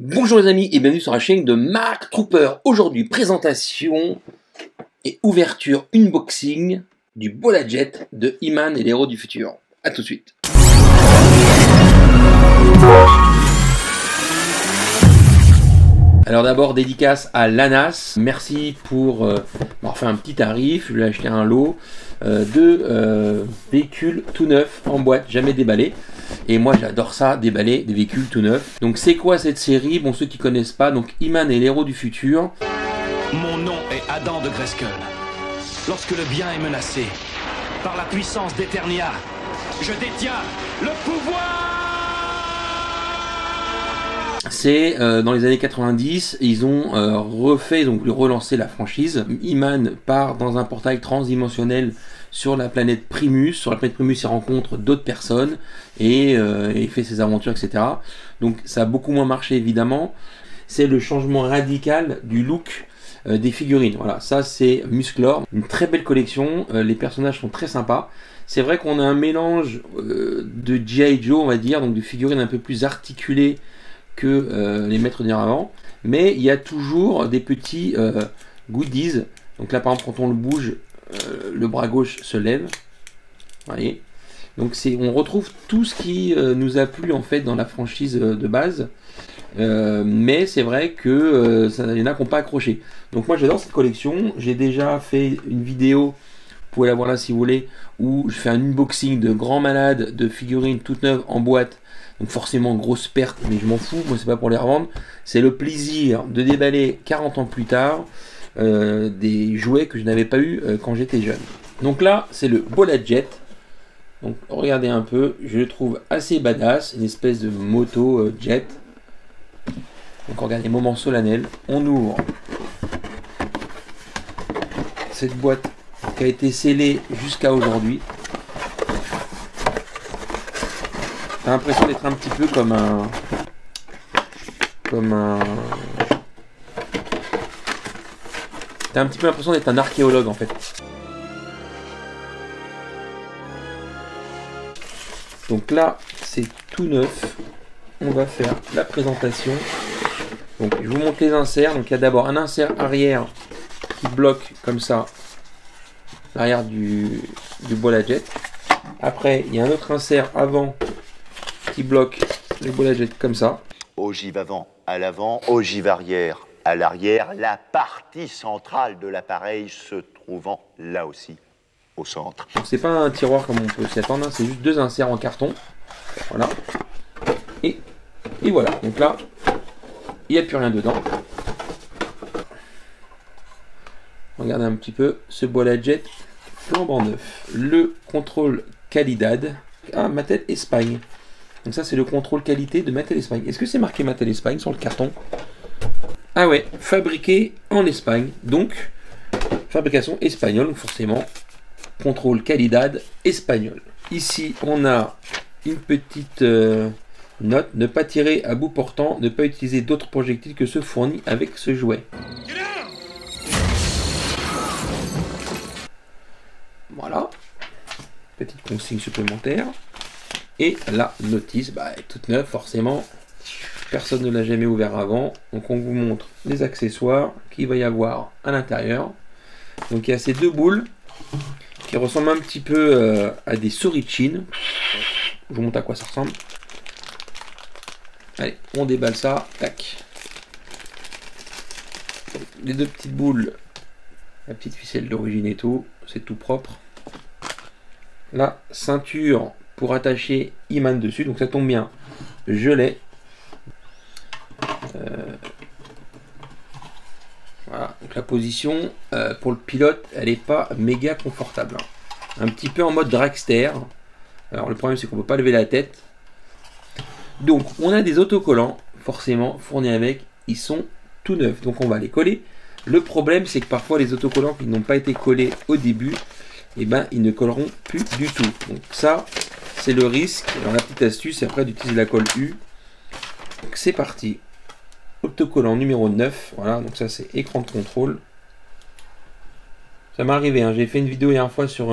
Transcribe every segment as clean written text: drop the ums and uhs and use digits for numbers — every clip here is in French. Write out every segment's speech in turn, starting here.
Bonjour les amis et bienvenue sur la chaîne de Mark Trooper. Aujourd'hui, présentation et ouverture unboxing du Bola Jet de He-Man et les héros du futur. A tout de suite. Alors d'abord, dédicace à Lanas. Merci pour m'avoir fait un petit tarif. Je lui ai acheté un lot de véhicules tout neufs en boîte, jamais déballés. Et moi j'adore ça, déballer des véhicules tout neufs. Donc c'est quoi cette série? Bon, ceux qui connaissent pas, donc He-Man et les héros du futur. Mon nom est Adam de Grayskull. Lorsque le bien est menacé, par la puissance d'Eternia, je détiens le pouvoir! C'est dans les années 90, ils ont refait, donc relancé la franchise. He-Man part dans un portail transdimensionnel sur la planète Primus. Sur la planète Primus, il rencontre d'autres personnes et il fait ses aventures, etc. Donc ça a beaucoup moins marché évidemment. C'est le changement radical du look des figurines. Voilà, ça c'est Musclor. Une très belle collection, les personnages sont très sympas. C'est vrai qu'on a un mélange de G.I. Joe, on va dire, donc de figurines un peu plus articulées que les maîtres d'hier avant, mais il y a toujours des petits goodies. Donc là par exemple quand on le bouge, le bras gauche se lève, vous voyez. Donc on retrouve tout ce qui nous a plu en fait dans la franchise de base, mais c'est vrai que il y en a qui n'ont pas accroché. Donc moi j'adore cette collection, j'ai déjà fait une vidéo, vous pouvez la voir là si vous voulez, où je fais un unboxing de grands malades de figurines toutes neuves en boîte. Donc forcément grosse perte, mais je m'en fous, moi c'est pas pour les revendre. C'est le plaisir de déballer 40 ans plus tard des jouets que je n'avais pas eu quand j'étais jeune. Donc là c'est le Bola Jet. Donc regardez un peu, je le trouve assez badass, une espèce de moto jet. Donc regardez, moment solennel, on ouvre cette boîte qui a été scellée jusqu'à aujourd'hui. T'as l'impression d'être un petit peu comme un... T'as un petit peu l'impression d'être un archéologue en fait. Donc là, c'est tout neuf. On va faire la présentation. Donc je vous montre les inserts. Donc il y a d'abord un insert arrière qui bloque comme ça l'arrière du Bola Jet. Après, il y a un autre insert avant qui bloque le Bola Jet comme ça. Ogive avant à l'avant, ogive arrière à l'arrière, la partie centrale de l'appareil se trouvant là aussi au centre. Donc c'est pas un tiroir comme on peut s'y attendre, hein, c'est juste deux inserts en carton. Voilà. Et voilà. Donc là, il n'y a plus rien dedans. Regardez un petit peu ce Bola Jet flambant neuf. Le contrôle Qualidad. Ah, Mattel Espagne. Donc ça c'est le contrôle qualité de Mattel Espagne. Est-ce que c'est marqué Mattel Espagne sur le carton? Ah ouais, fabriqué en Espagne. Donc, fabrication espagnole, donc forcément, contrôle Qualidad espagnol. Ici, on a une petite note. Ne pas tirer à bout portant, ne pas utiliser d'autres projectiles que ceux fournis avec ce jouet. Voilà. Petite consigne supplémentaire. Et la notice, bah, est toute neuve forcément, personne ne l'a jamais ouvert avant, donc on vous montre les accessoires qu'il va y avoir à l'intérieur. Donc il y a ces deux boules qui ressemblent un petit peu à des souris de Chine. Je vous montre à quoi ça ressemble. Allez, on déballe ça, tac. Les deux petites boules, la petite ficelle d'origine et tout, c'est tout propre. La ceinture pour attacher He-Man dessus, donc ça tombe bien, je l'ai. Voilà, donc la position pour le pilote, elle n'est pas méga confortable, hein. Un petit peu en mode dragster. Alors le problème c'est qu'on ne peut pas lever la tête. Donc on a des autocollants, forcément fournis avec, ils sont tout neufs, donc on va les coller. Le problème c'est que parfois les autocollants qui n'ont pas été collés au début, et ben ils ne colleront plus du tout. Donc ça c'est le risque. Alors la petite astuce c'est après d'utiliser la colle U. Donc c'est parti. Autocollant numéro 9. Voilà, donc ça c'est écran de contrôle. Ça m'est arrivé, hein. J'ai fait une vidéo hier fois sur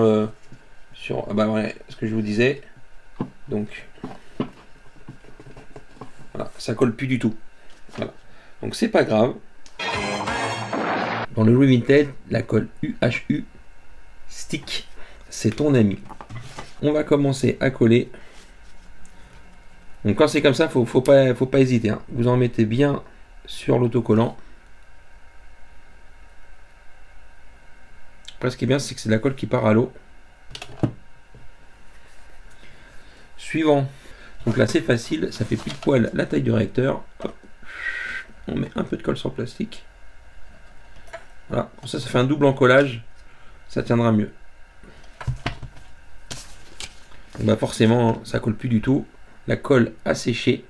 bah ouais, ce que je vous disais. Donc voilà, ça colle plus du tout. Voilà. Donc c'est pas grave. Dans le Louis Vintage, la colle UHU Stick, c'est ton ami. On va commencer à coller. Donc quand c'est comme ça, faut pas hésiter. Hein. Vous en mettez bien sur l'autocollant. Après, ce qui est bien, c'est que c'est de la colle qui part à l'eau. Suivant. Donc là, c'est facile. Ça fait pile poil la taille du réacteur. Hop. On met un peu de colle sur le plastique. Voilà. Comme ça fait un double encollage. Ça tiendra mieux. Donc bah forcément, ça colle plus du tout. La colle a séché.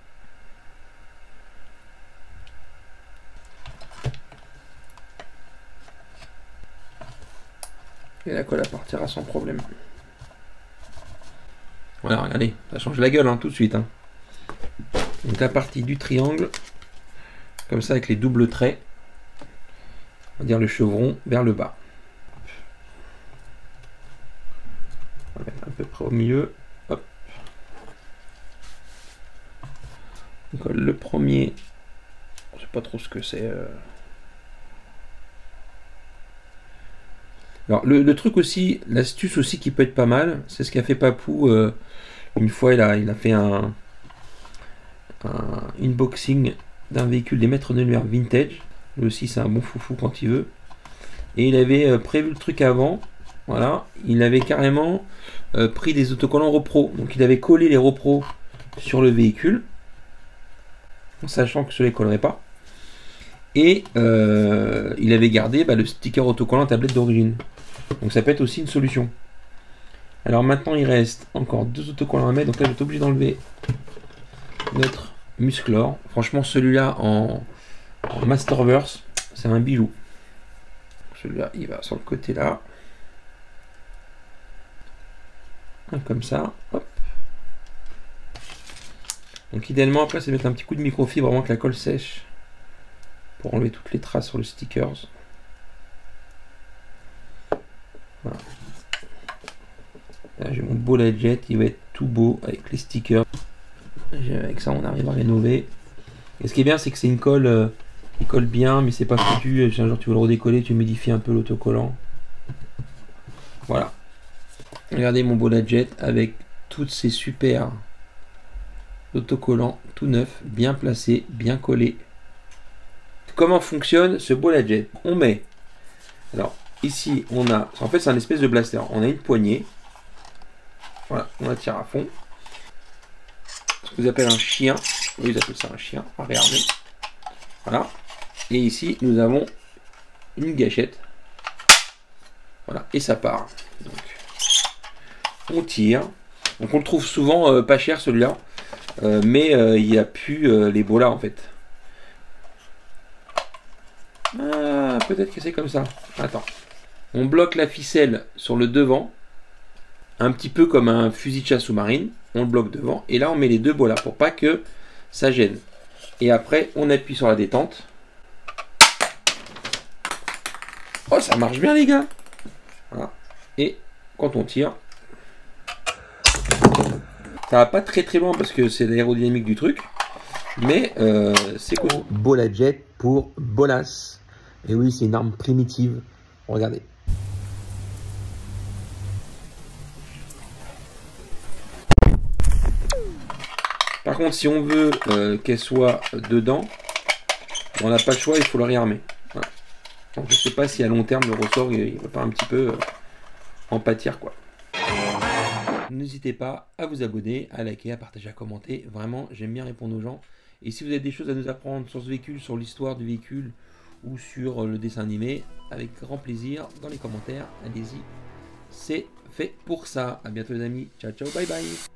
Et la colle partira sans problème. Voilà, regardez, ça change la gueule hein, tout de suite. Hein. Donc la partie du triangle, comme ça avec les doubles traits, on va dire le chevron vers le bas. On va mettre à peu près au milieu. Hop. On colle le premier. Je sais pas trop ce que c'est. Alors le truc aussi, l'astuce aussi qui peut être pas mal, c'est ce qu'a fait Papou une fois. Il a fait un unboxing d'un véhicule des maîtres d'honneur vintage. Lui aussi c'est un bon foufou quand il veut. Et il avait prévu le truc avant. Voilà, il avait carrément pris des autocollants repro. Donc il avait collé les repro sur le véhicule, en sachant que cela ne collerait pas. Et il avait gardé le sticker autocollant tablette d'origine. Donc ça peut être aussi une solution. Alors maintenant il reste encore 2 autocollants à mettre. Donc là je vais être obligé d'enlever notre Musclor. Franchement celui-là en Masterverse, c'est un bijou. Celui-là il va sur le côté là. Comme ça. Hop. Donc idéalement après c'est mettre un petit coup de microfibre avant que la colle sèche. Pour enlever toutes les traces sur le stickers. Voilà. Là j'ai mon bullet jet, il va être tout beau avec les stickers. Avec ça on arrive à rénover. Et ce qui est bien c'est que c'est une colle qui colle bien mais c'est pas foutu. Si un jour tu veux le redécoller, tu modifies un peu l'autocollant. Voilà. Regardez mon bullet jet avec toutes ces super autocollants tout neufs, bien placés, bien collés. Comment fonctionne ce bullet jet? On met, alors ici on a, en fait c'est un espèce de blaster, on a une poignée, voilà, on la tire à fond, ce que vous appelez un chien, oui ils appellent ça un chien, regardez, voilà, et ici nous avons une gâchette, voilà, et ça part, donc on tire, donc on le trouve souvent pas cher celui-là, mais il n'y a plus les bolas en fait. Ah, peut-être que c'est comme ça. Attends. On bloque la ficelle sur le devant. Un petit peu comme un fusil de chasse sous-marine. On le bloque devant. Et là, on met les 2 bolas pour pas que ça gêne. Et après, on appuie sur la détente. Oh, ça marche bien, les gars. Voilà. Et quand on tire, ça va pas très très loin parce que c'est l'aérodynamique du truc. Mais c'est cool. Bullet jet pour bolas. Et oui, c'est une arme primitive. Regardez. Par contre, si on veut qu'elle soit dedans, on n'a pas le choix, il faut le réarmer. Voilà. Donc, je ne sais pas si à long terme, le ressort, il ne va pas un petit peu en pâtir, quoi. N'hésitez pas à vous abonner, à liker, à partager, à commenter. Vraiment, j'aime bien répondre aux gens. Et si vous avez des choses à nous apprendre sur ce véhicule, sur l'histoire du véhicule ou sur le dessin animé, avec grand plaisir dans les commentaires, allez-y, c'est fait pour ça. À bientôt les amis, ciao ciao, bye bye.